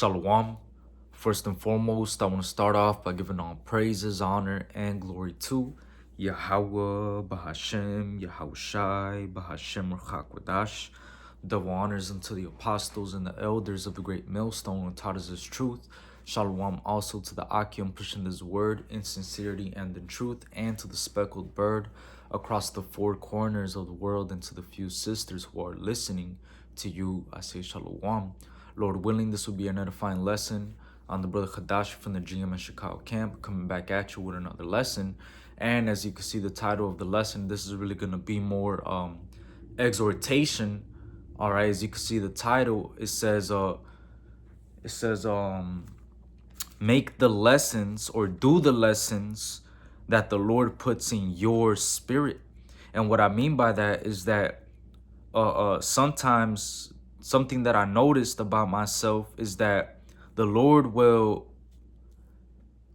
Shalom. First and foremost, I want to start off by giving all praises, honor, and glory to Yahweh, Bahashem, Yahushai, Bahashem, Ruchakwadash. Double honors unto the apostles and the elders of the great millstone who taught us his truth. Shalom also to the Akim pushing his word in sincerity and in truth, and to the speckled bird across the four corners of the world, and to the few sisters who are listening to you. I say Shalom. Lord willing, this will be an edifying lesson on the brother Hadash from the GM and Chicago camp, coming back at you with another lesson. And as you can see, the title of the lesson, this is really going to be more exhortation. All right, as you can see, the title, it says make the lessons or do the lessons that the Lord puts in your spirit. And what I mean by that is that sometimes something that I noticed about myself is that the Lord will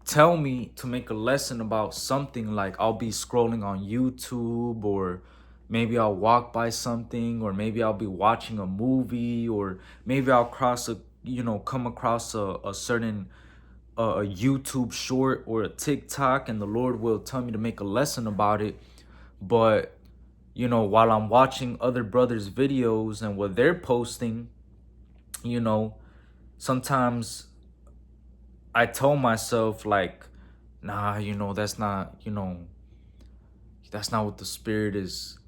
tell me to make a lesson about something. Like I'll be scrolling on YouTube, or maybe I'll walk by something, or maybe I'll be watching a movie, or maybe I'll come across a certain a YouTube short or a TikTok, and the Lord will tell me to make a lesson about it. But while I'm watching other brothers' videos and what they're posting, sometimes I tell myself like, nah, that's not what the spirit is.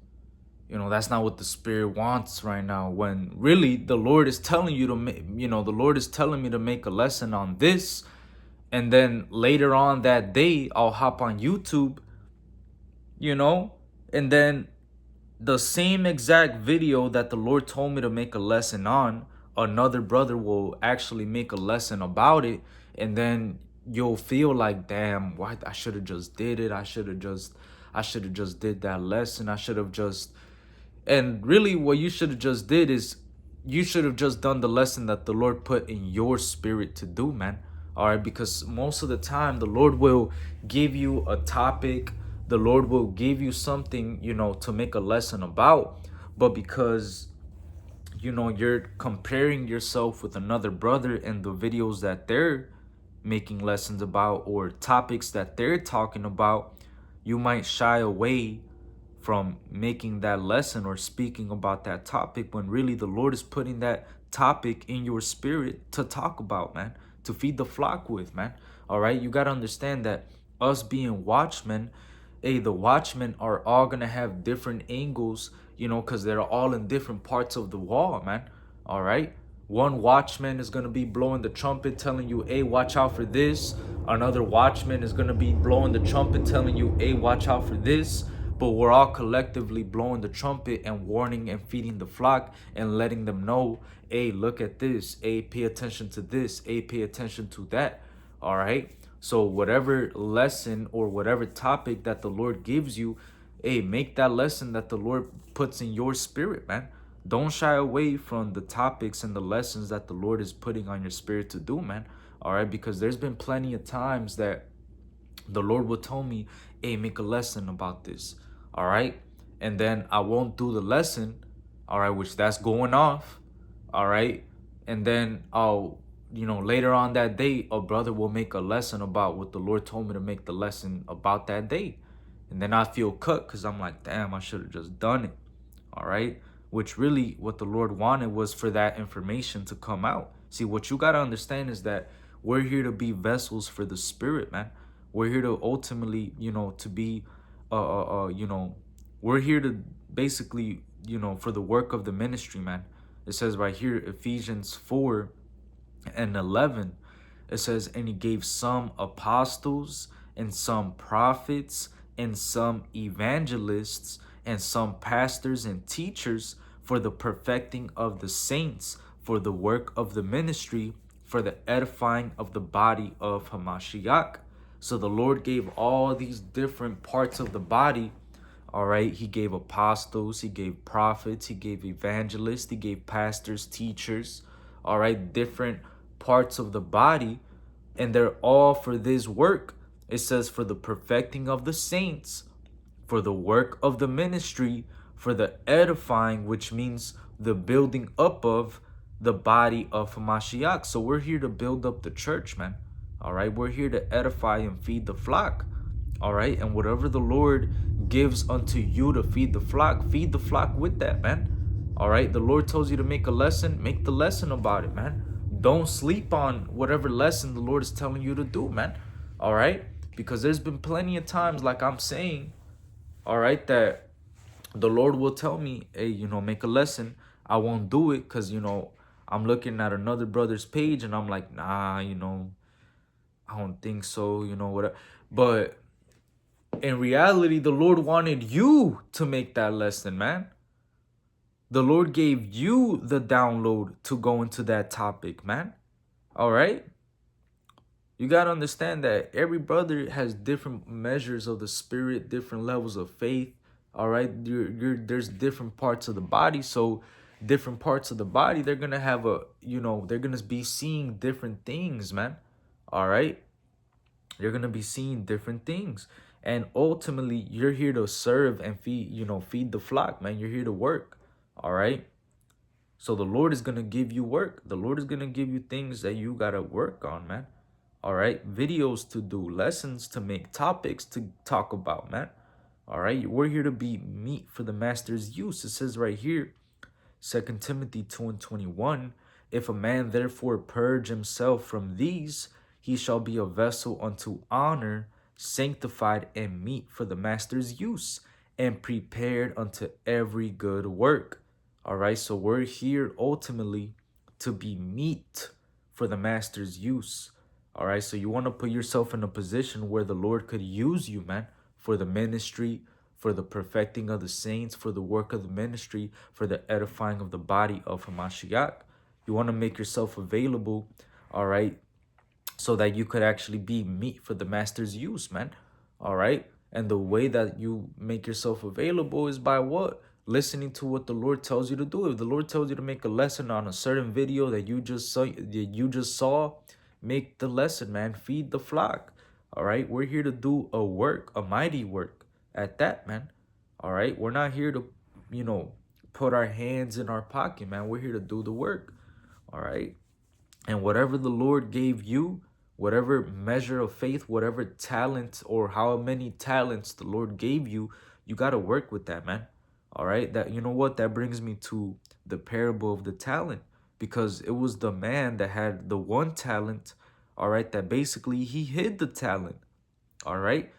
That's not what the spirit wants right now. When really the Lord is telling you to make, the Lord is telling me to make a lesson on this. And then later on that day, I'll hop on YouTube, and then the same exact video that the Lord told me to make a lesson on, another brother will actually make a lesson about it. And then you'll feel like, damn, why I should have just did it. I should have just did that lesson. And really what you should have just did is you should have just done the lesson that the Lord put in your spirit to do, man. All right, because most of the time the Lord will give you a topic, the Lord will give you something, to make a lesson about. But because, you're comparing yourself with another brother and the videos that they're making lessons about or topics that they're talking about, you might shy away from making that lesson or speaking about that topic, when really the Lord is putting that topic in your spirit to talk about, man, to feed the flock with, man. All right, you got to understand that us being watchmen, the watchmen are all going to have different angles, because they're all in different parts of the wall, man. All right. One watchman is going to be blowing the trumpet telling you, hey, watch out for this. Another watchman is going to be blowing the trumpet telling you, hey, watch out for this. But we're all collectively blowing the trumpet and warning and feeding the flock and letting them know, hey, look at this. Hey, pay attention to this. Hey, pay attention to that. All right. So whatever lesson or whatever topic that the Lord gives you, hey, make that lesson that the Lord puts in your spirit, man. Don't shy away from the topics and the lessons that the Lord is putting on your spirit to do, man. All right. Because there's been plenty of times that the Lord will tell me, hey, make a lesson about this. All right. And then I won't do the lesson. All right. Which that's going off. All right. And then later on that day, a brother will make a lesson about what the Lord told me to make the lesson about that day. And then I feel cut because I'm like, damn, I should have just done it. All right. Which really what the Lord wanted was for that information to come out. See, what you got to understand is that we're here to be vessels for the spirit, man. We're here to ultimately, to be, we're here to basically, for the work of the ministry, man. It says right here, Ephesians 4:11, it says, and he gave some apostles and some prophets and some evangelists and some pastors and teachers for the perfecting of the saints, for the work of the ministry, for the edifying of the body of Hamashiach. So the Lord gave all these different parts of the body. All right. He gave apostles, he gave prophets, he gave evangelists, he gave pastors, teachers. All right. Different parts of the body. And they're all for this work. It says for the perfecting of the saints, for the work of the ministry, for the edifying, which means the building up of the body of Mashiach. So we're here to build up the church, man. All right, we're here to edify and feed the flock. All right, and whatever the Lord gives unto you to feed the flock with that, man. All right, the Lord tells you to make a lesson, make the lesson about it, man. Don't sleep on whatever lesson the Lord is telling you to do, man. All right, because there's been plenty of times, like I'm saying, all right, that the Lord will tell me, hey, make a lesson. I won't do it because, I'm looking at another brother's page and I'm like, nah, I don't think so, whatever. But in reality, the Lord wanted you to make that lesson, man. The Lord gave you the download to go into that topic, man. All right? You got to understand that every brother has different measures of the spirit, different levels of faith. All right? There's different parts of the body. So different parts of the body, they're going to have they're going to be seeing different things, man. All right? You're going to be seeing different things. And ultimately, you're here to serve and feed the flock, man. You're here to work. All right? So the Lord is going to give you work. The Lord is going to give you things that you got to work on, man. All right? Videos to do, lessons to make, topics to talk about, man. All right? We're here to be meat for the master's use. It says right here, 2 Timothy 2:21, if a man therefore purge himself from these, he shall be a vessel unto honor, sanctified and meet for the master's use, and prepared unto every good work. All right, so we're here ultimately to be meat for the master's use. All right, so you want to put yourself in a position where the Lord could use you, man, for the ministry, for the perfecting of the saints, for the work of the ministry, for the edifying of the body of Hamashiach. You want to make yourself available, all right, so that you could actually be meat for the master's use, man. All right. And the way that you make yourself available is by what? Listening to what the Lord tells you to do. If the Lord tells you to make a lesson on a certain video that you just saw, make the lesson, man. Feed the flock. All right. We're here to do a work, a mighty work at that, man. All right. We're not here to, put our hands in our pocket, man. We're here to do the work. All right. And whatever the Lord gave you, whatever measure of faith, whatever talent or how many talents the Lord gave you, you got to work with that, man. All right. That, you know what? That brings me to the parable of the talent, because it was the man that had the one talent. All right. That basically he hid the talent. All right.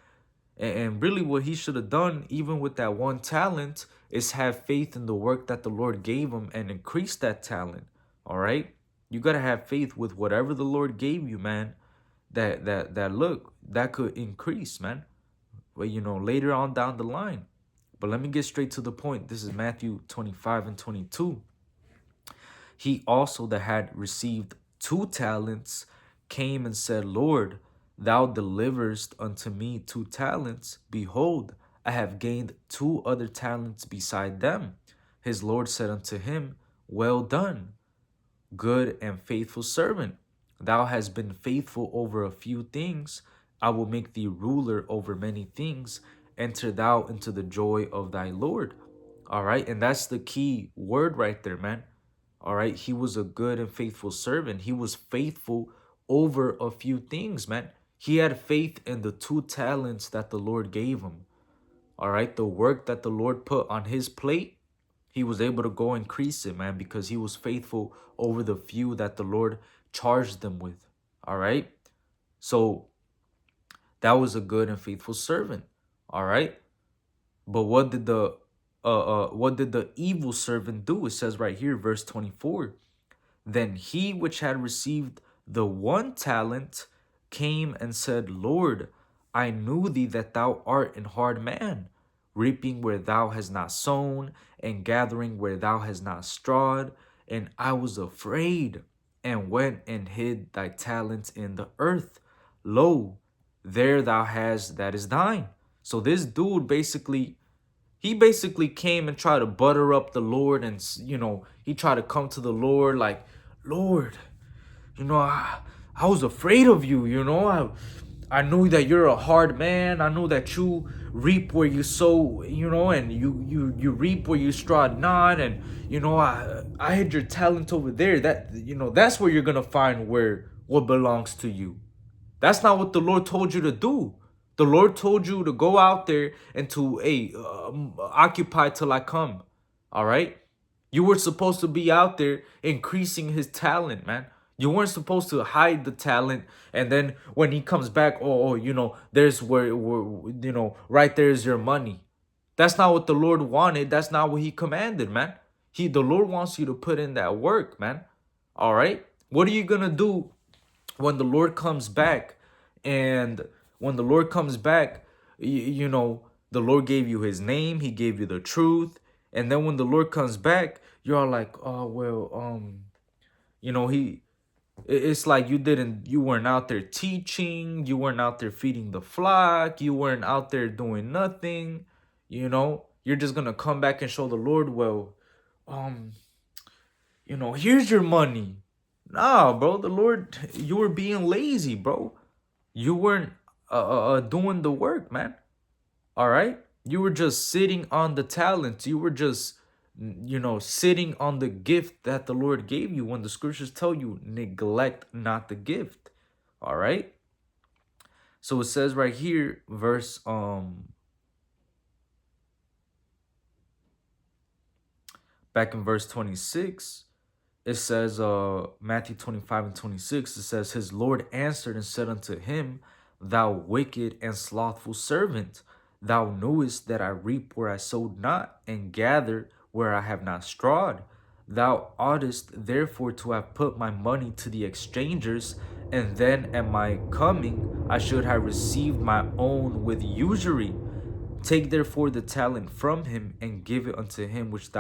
And really what he should have done, even with that one talent, is have faith in the work that the Lord gave him and increase that talent. All right. You got to have faith with whatever the Lord gave you, man, that could increase, man. But, later on down the line. But let me get straight to the point. This is Matthew 25:22. He also that had received 2 talents came and said, Lord, thou deliverest unto me 2 talents. Behold, I have gained 2 other talents beside them. His Lord said unto him, well done, good and faithful servant. Thou hast been faithful over a few things. I will make thee ruler over many things. Enter thou into the joy of thy Lord. All right. And that's the key word right there, man. All right. He was a good and faithful servant. He was faithful over a few things, man. He had faith in the 2 talents that the Lord gave him. All right. The work that the Lord put on his plate, he was able to go increase it, man, because he was faithful over the few that the Lord charged them with. All right. So that was a good and faithful servant. All right. But what did the evil servant do? It says right here, verse 24. Then he which had received the 1 talent came and said, Lord, I knew thee that thou art an hard man, reaping where thou hast not sown, and gathering where thou hast not strawed. And I was afraid, and went and hid thy talents in the earth. Lo, there thou hast that is thine. So this dude basically came and tried to butter up the Lord, and he tried to come to the Lord like, Lord, I was afraid of you, I knew that you're a hard man. I know that you reap where you sow, and you reap where you straw not. And I had your talent over there. That's where you're gonna find where what belongs to you. That's not what the Lord told you to do. The Lord told you to go out there and to occupy till I come. All right. You were supposed to be out there increasing his talent, man. You weren't supposed to hide the talent, and then when he comes back, there's where right there's your money. That's not what the Lord wanted. That's not what he commanded, man. The Lord wants you to put in that work, man. All right? What are you going to do when the Lord comes back? And when the Lord comes back, the Lord gave you his name, he gave you the truth. And then when the Lord comes back, you're all like, oh, well, it's like you weren't out there teaching, you weren't out there feeding the flock, you weren't out there doing nothing, you're just gonna come back and show the Lord, well, here's your money. Nah, bro, the Lord, you were being lazy, bro. You weren't doing the work, man. All right? You were just sitting on the talents. You were just, sitting on the gift that the Lord gave you when the scriptures tell you, neglect not the gift. All right? So it says right here, back in verse 26, it says, Matthew 25:26, it says, his Lord answered and said unto him, thou wicked and slothful servant, thou knewest that I reap where I sowed not, and gather where I have not strawed. Thou oughtest therefore to have put my money to the exchangers, and then at my coming I should have received my own with usury. Take therefore the talent from him, and give it unto him which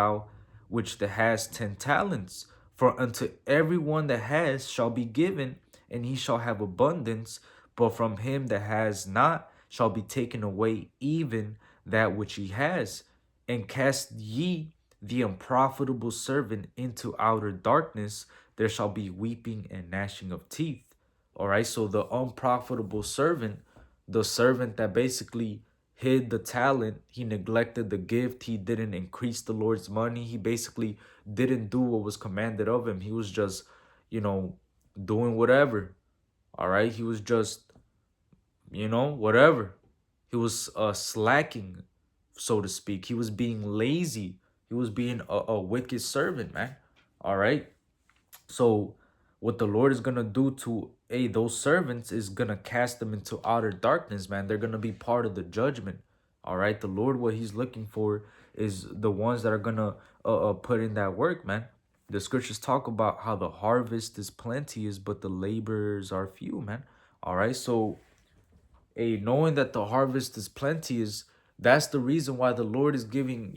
that has 10 talents. For unto everyone that has shall be given, and he shall have abundance. But from him that has not shall be taken away even that which he has. And cast ye the unprofitable servant into outer darkness. There shall be weeping and gnashing of teeth. All right, so the unprofitable servant, the servant that basically hid the talent, he neglected the gift, he didn't increase the Lord's money, he basically didn't do what was commanded of him. He was just, doing whatever. All right, he was just, whatever. He was slacking, so to speak. He was being lazy. He was being a wicked servant, man. All right. So what the Lord is gonna do to those servants is gonna cast them into outer darkness, man. They're gonna be part of the judgment. All right. The Lord, what he's looking for is the ones that are gonna put in that work, man. The scriptures talk about how the harvest is plenteous, but the laborers are few, man. All right. So knowing that the harvest is plenteous, that's the reason why the Lord is giving,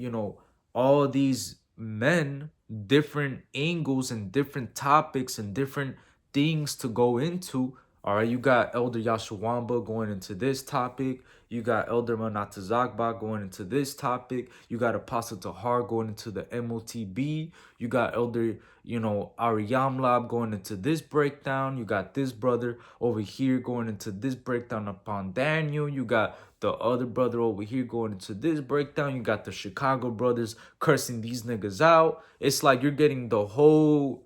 all these men different angles and different topics and different things to go into. All right, you got Elder Yashawamba going into this topic. You got Elder Manatazakba going into this topic. You got Apostle Tahar going into the MOTB. You got Elder, Ariyamlab going into this breakdown. You got this brother over here going into this breakdown upon Daniel. You got the other brother over here going into this breakdown. You got the Chicago brothers cursing these niggas out. It's like you're getting the whole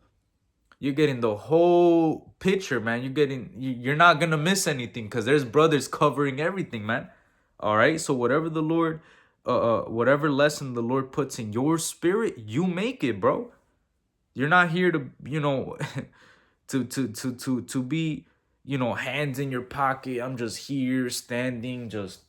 picture, man. You're not gonna miss anything because there's brothers covering everything, man. All right. So whatever the Lord, whatever lesson the Lord puts in your spirit, you make it, bro. You're not here to, to be, hands in your pocket. I'm just here standing, just.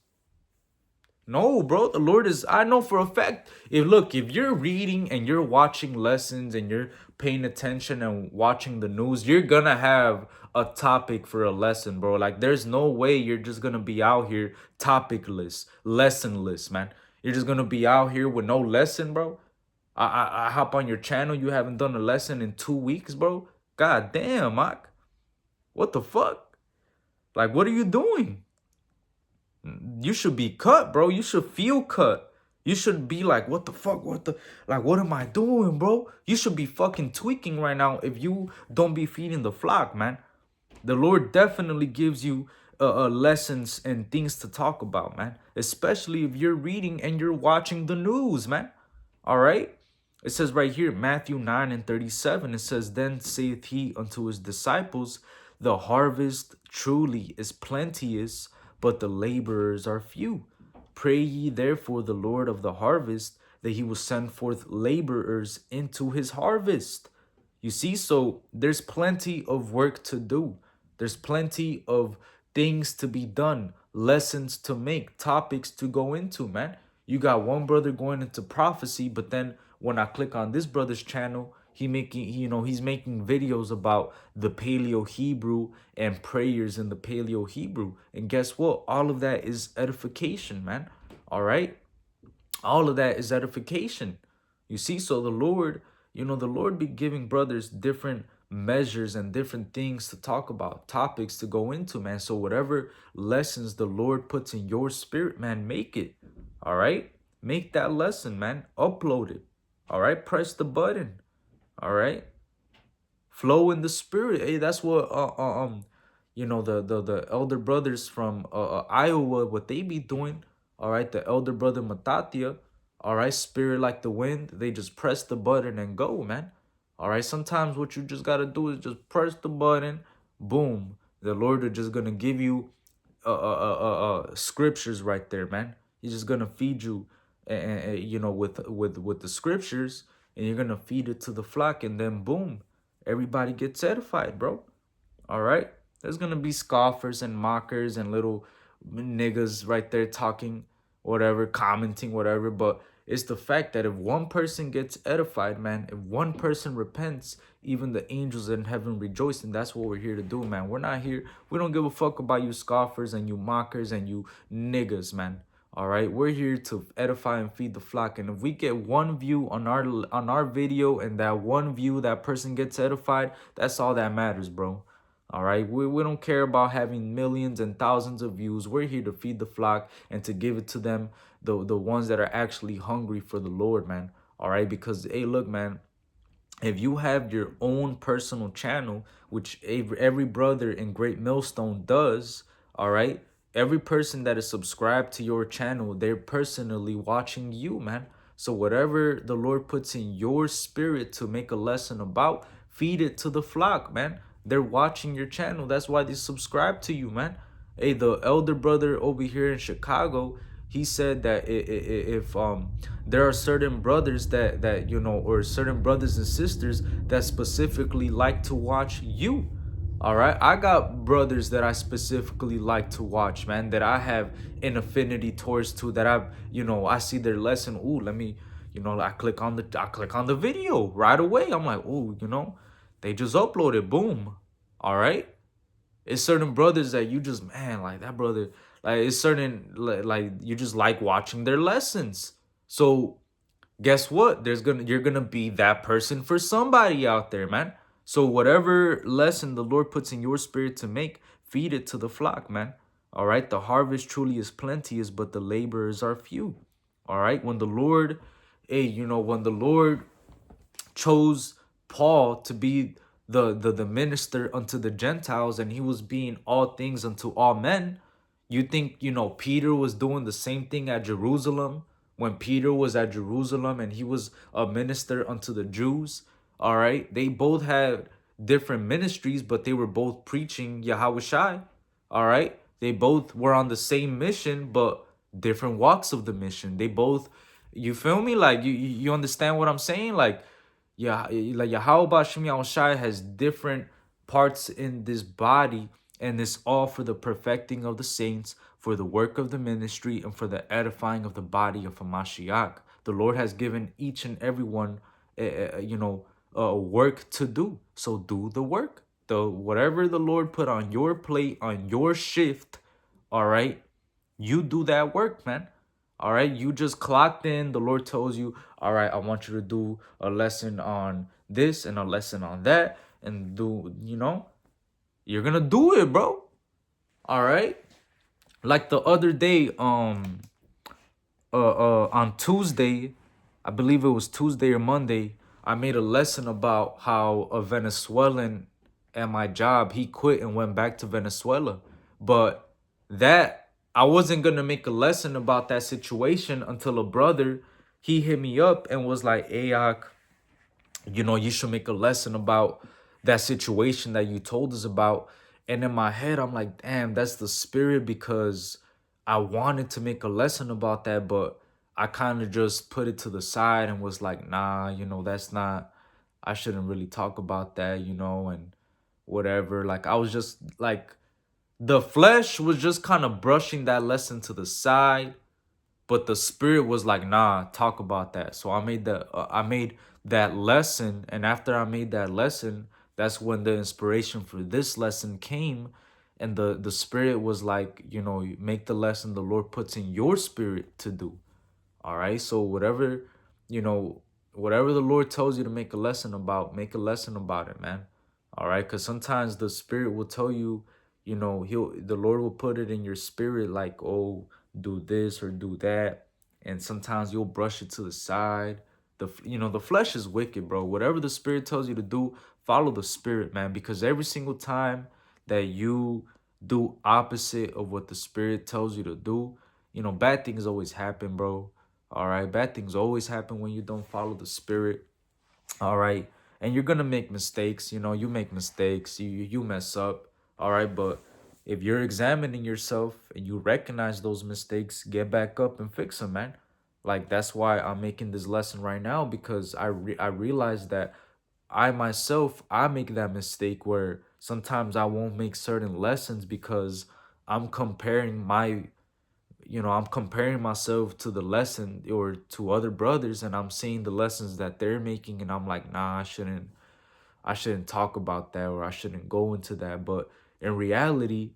No, bro, the Lord is, I know for a fact, if you're reading and you're watching lessons and you're paying attention and watching the news, you're gonna have a topic for a lesson, bro. Like, there's no way you're just gonna be out here topicless, lessonless, man. You're just gonna be out here with no lesson, bro. I hop on your channel, you haven't done a lesson in 2 weeks, bro. God damn, Mark. What the fuck? Like, what are you doing? You should be cut, bro. You should feel cut. You should be like, what the fuck? What am I doing, bro? You should be fucking tweaking right now if you don't be feeding the flock, man. The Lord definitely gives you lessons and things to talk about, man. Especially if you're reading and you're watching the news, man. All right. It says right here, Matthew 9 and 37, it says, Then saith he unto his disciples, The harvest truly is plenteous, but the laborers are few. Pray ye therefore the Lord of the harvest, that he will send forth laborers into his harvest. You see, so there's plenty of work to do. There's plenty of things to be done, lessons to make, topics to go into, man. You got one brother going into prophecy, but then when I click on this brother's channel, he's making videos about the Paleo Hebrew and prayers in the Paleo Hebrew. And guess what? All of that is edification, man. All right? All of that is edification. You see, so the Lord be giving brothers different measures and different things to talk about, topics to go into, man. So whatever lessons the Lord puts in your spirit, man, make it. All right? Make that lesson, man. Upload it. All right? Press the button. All right? Flow in the spirit. Hey, that's what the elder brothers from Iowa, what they be doing. All right, the elder brother Matatia. All right, spirit like the wind. They just press the button and go, man. All right, sometimes what you just gotta do is just press the button. Boom. The Lord is just gonna give you scriptures right there, man. He's just gonna feed you, with the scriptures, and you're gonna feed it to the flock, and then boom, everybody gets edified, bro. All right. There's gonna be scoffers and mockers and little niggas right there talking, whatever, commenting, whatever. But it's the fact that if one person gets edified, man, if one person repents, even the angels in heaven rejoice. And that's what we're here to do, man. We're not here. We don't give a fuck about you scoffers and you mockers and you niggas, man. All right, we're here to edify and feed the flock. And if we get one view on our video, and that one view, that person gets edified, that's all that matters, bro. All right, we don't care about having millions and thousands of views. We're here to feed the flock and to give it to them, the ones that are actually hungry for the Lord, man. All right, because hey, look, man, if you have your own personal channel, which every brother in Great Millstone does, all right, every person that is subscribed to your channel, they're personally watching you, man. So whatever the Lord puts in your spirit to make a lesson about, feed it to the flock, man. They're watching your channel. That's why they subscribe to you, man. Hey, the elder brother over here in Chicago, he said that if there are certain brothers that or certain brothers and sisters that specifically like to watch you. All right, I got brothers that I specifically like to watch, man, that I have an affinity towards, to that I see their lesson. Ooh, let me, I click on the video right away. I'm like, ooh, they just uploaded, boom. All right. It's certain brothers that you just, man, like that brother, like it's certain, like you just like watching their lessons. So guess what? You're gonna be that person for somebody out there, man. So whatever lesson the Lord puts in your spirit to make, feed it to the flock, man. All right. The harvest truly is plenteous, but the laborers are few. All right. When the Lord, when the Lord chose Paul to be the minister unto the Gentiles, and he was being all things unto all men, you think, Peter was doing the same thing at Jerusalem when Peter was at Jerusalem and he was a minister unto the Jews? All right. They both had different ministries, but they were both preaching Yahushai. All right. They both were on the same mission, but different walks of the mission. They both, you feel me? Like you understand what I'm saying? Like, yeah, like Yahweh Shem Yahushai has different parts in this body, and it's all for the perfecting of the saints, for the work of the ministry, and for the edifying of the body of Hamashiach. The Lord has given each and every one, work to do. So do the work. Whatever the Lord put on your plate, on your shift, all right, you do that work, man. All right, you just clocked in. The Lord tells you, all right, I want you to do a lesson on this and a lesson on that, and you're gonna do it, bro. All right. Like the other day, on Tuesday, I believe it was Tuesday or Monday, I made a lesson about how a Venezuelan at my job, he quit and went back to Venezuela. But that I wasn't gonna make a lesson about that situation until a brother, he hit me up and was like, "Hey, Ak, you should make a lesson about that situation that you told us about." And in my head, I'm like, damn, that's the spirit, because I wanted to make a lesson about that, but I kind of just put it to the side and was like, nah, that's not, I shouldn't really talk about that, and whatever. Like, I was just like, the flesh was just kind of brushing that lesson to the side, but the spirit was like, nah, talk about that. So I made that lesson, and after I made that lesson, that's when the inspiration for this lesson came. And the spirit was like, make the lesson the Lord puts in your spirit to do. All right. So you know, whatever the Lord tells you to make a lesson about, make a lesson about it, man. All right. Because sometimes the spirit will tell you, the Lord will put it in your spirit like, oh, do this or do that. And sometimes you'll brush it to the side. The flesh is wicked, bro. Whatever the spirit tells you to do, follow the spirit, man. Because every single time that you do opposite of what the spirit tells you to do, bad things always happen, bro. All right, bad things always happen when you don't follow the spirit. All right, and you're gonna make mistakes. You make mistakes. You mess up. All right, but if you're examining yourself and you recognize those mistakes, get back up and fix them, man. Like, that's why I'm making this lesson right now, because I realize that I myself, I make that mistake where sometimes I won't make certain lessons because I'm comparing I'm comparing myself to the lesson or to other brothers, and I'm seeing the lessons that they're making, and I'm like, nah, I shouldn't talk about that, or I shouldn't go into that. But in reality,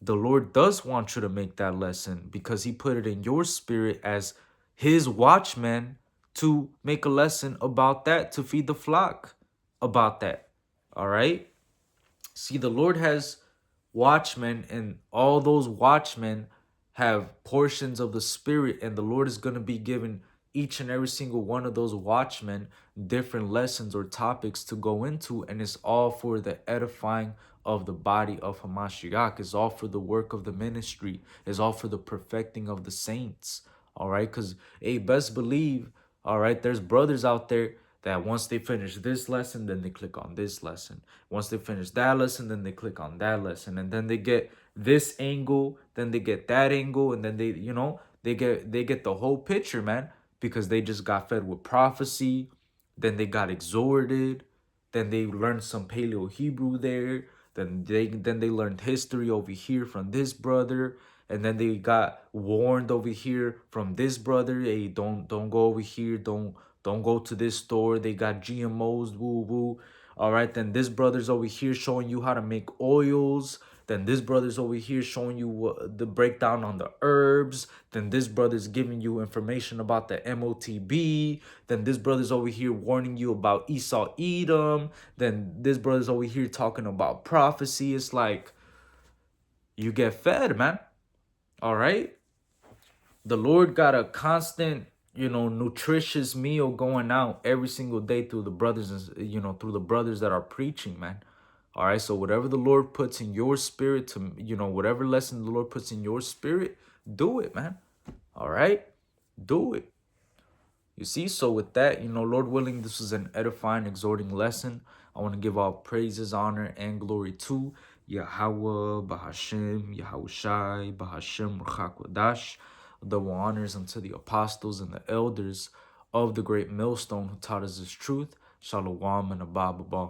the Lord does want you to make that lesson, because he put it in your spirit as his watchman to make a lesson about that, to feed the flock about that. All right? See, the Lord has watchmen, and all those watchmen have portions of the Spirit, and the Lord is going to be giving each and every single one of those watchmen different lessons or topics to go into, and it's all for the edifying of the body of Hamashiach. It's all for the work of the ministry. It's all for the perfecting of the saints. All right, because best believe, all right, there's brothers out there that once they finish this lesson, then they click on this lesson. Once they finish that lesson, then they click on that lesson, and then they get this angle, then they get that angle, and then they get the whole picture, man, because they just got fed with prophecy, then they got exhorted, then they learned some Paleo Hebrew there, then they learned history over here from this brother, and then they got warned over here from this brother. Hey, don't go over here. Don't go to this store. They got GMOs. Woo woo. All right. Then this brother's over here showing you how to make oils. Then this brother's over here showing you the breakdown on the herbs. Then this brother's giving you information about the MOTB. Then this brother's over here warning you about Esau Edom. Then this brother's over here talking about prophecy. It's like, you get fed, man. All right. The Lord got a constant, nutritious meal going out every single day through the brothers, and through the brothers that are preaching, man. All right. So whatever the Lord puts in your spirit to, whatever lesson the Lord puts in your spirit, do it, man. All right. Do it. You see, so with that, Lord willing, this was an edifying, exhorting lesson. I want to give all praises, honor, and glory to Yahweh, Bahashem, Yahushai, Bahashem, Ruach double honors unto the apostles and the elders of the great millstone who taught us this truth. Shalom and Abba.